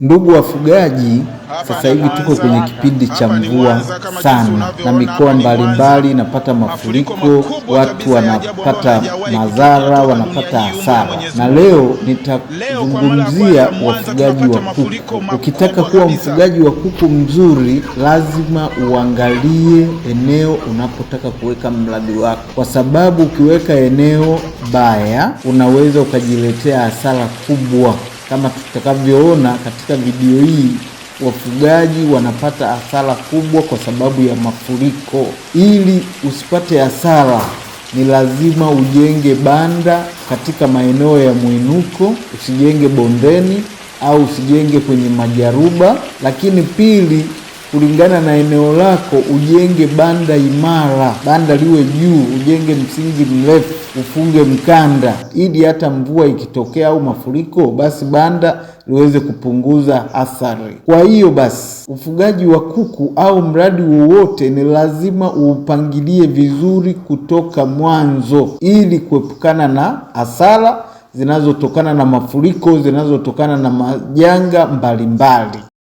Ndugu wafugaji, sasa hivi tuko kwenye kipindi cha mvua sana na mikoa mbalimbali inapata mafuriko, watu wanapata madhara, wanapata hasara. Na leo nitazungumzia wafugaji wa kuku. Ukitaka kuwa mfugaji wa kuku mzuri, lazima uangalie eneo unapotaka kuweka mradi wako, kwa sababu ukiweka eneo baya unaweza ukajiletea hasara kubwa. Kama tutakavyoona katika video hii, wafugaji wanapata hasara kubwa kwa sababu ya mafuriko. Ili usipate hasara, ni lazima ujenge banda katika maeneo ya mwinuko, usijenge bondeni au usijenge kwenye majaruba. Lakini pili, kulingana na eneo lako, ujenge banda imara, banda liwe juu, ujenge msingi mrefu, ufunge mkanda, ili hata mvua ikitokea au mafuriko, basi banda liweze kupunguza athari. Kwa hiyo basi, ufugaji wa kuku au mradi wowote ni lazima uupangilie vizuri kutoka mwanzo, ili kuepukana na hasara zinazotokana na mafuriko, zinazotokana na majanga mbalimbali.